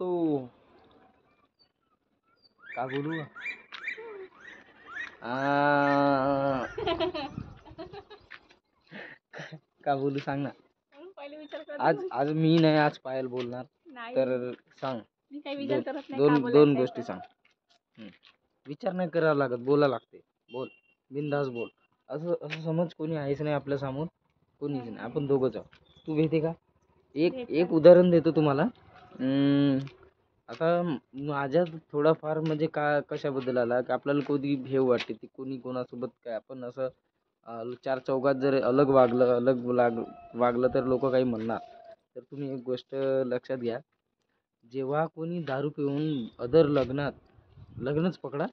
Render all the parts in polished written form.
तो का बोलू का बोलू सांग ना. पहिले विचार कर. आज मी नाही, आज पायल बोलणार. तर सांग. मी काही विचार करत नाही. दोन गोष्टी सांग. विचार नाही करावा लागत, बोला लागते. बोल, बिंदास बोल. असं समज कोणी आहेच नाही आपल्या समोर, कोणीच नाही, आपण दोघंच आहोत. तू भेटे का? एक उदाहरण देतो तुम्हाला. आता माझ्यात थोडाफार म्हणजे कशाबद्दल आला की आपल्याला कधी भेव वाटते ती कोणी कोणासोबत काय आपण असं चार चौघात जर अलग वागलं तर लोक काही म्हणणार. तर तुम्ही एक गोष्ट लक्षात घ्या, जेव्हा कोणी दारू पिऊन लग्नच पकडा,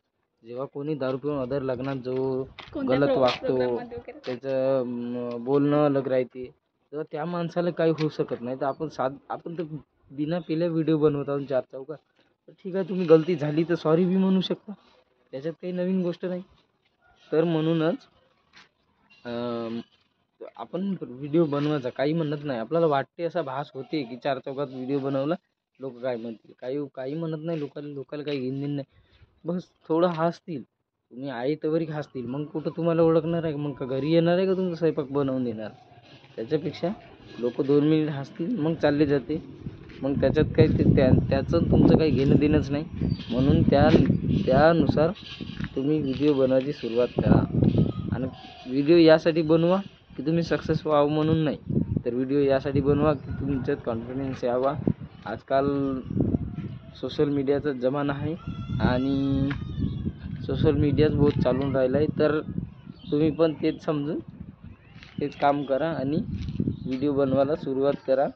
जेव्हा कोणी दारू पिऊन अदर लग्नात जो गलत वागतो, त्याचं बोलणं अलग राहते, तर त्या माणसाला काही होऊ शकत नाही. तर आपण तर बिना पिल्या व्हिडिओ बनवत आहोत चार चौकात. तर ठीक आहे, तुम्ही गलती झाली तर सॉरी बी म्हणू शकता, त्याच्यात काही नवीन गोष्ट नाही. तर म्हणूनच आपण व्हिडिओ बनवायचा काही म्हणत नाही. आपल्याला वाटते असा भास होते की चार चौकात व्हिडिओ बनवला लोक काय म्हणतील, काही म्हणत नाही. लोकांना काही घेणं नाही. बस थोडं हसतील, तुम्ही आई तवरी हसतील, मग कुठं तुम्हाला ओळखणार आहे? मग का घरी येणार आहे का तुमचा स्वयंपाक बनवून देणार? त्याच्यापेक्षा लोक 2 मिनिट हसतील मग चालले जाते. मग त्याच्यात काही त्याचं तुमचं काही घेणं देणंच नाही. म्हणून त्यानुसार तुम्ही व्हिडिओ बनवायची सुरुवात करा. आणि व्हिडिओ यासाठी बनवा की तुम्ही सक्सेस व्हावं म्हणून नाही, तर व्हिडिओ यासाठी बनवा की तुमच्यात कॉन्फिडन्स यावा. आजकाल सोशल मीडियाचा जमाना आहे आणि सोशल मीडियाच बहुत चालून राहिला आहे. तर तुम्ही पण तेच समजून तेच काम करा आणि व्हिडिओ बनवायला सुरुवात करा.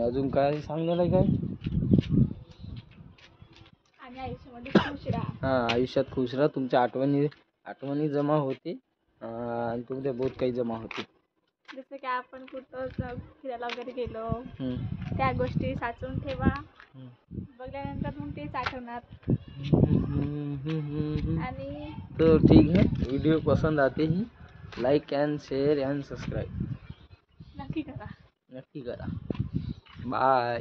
अजून काय सांगायला काय? आयुष्यामध्ये खुश राहा. आयुष्यात खुश राहा. तुमच्या आठवणी जमा होते आणि तुमच्या बहुत काही जमा होते. जसं की आपण कुठं फिरायला वगैरे गेलो, त्या गोष्टी साचवून ठेवा. बघल्यानंतर मग तेच आठवणार. आणि तो ठीक है, वीडियो पसंद आते ही like and share and subscribe नक्की करा. बाय.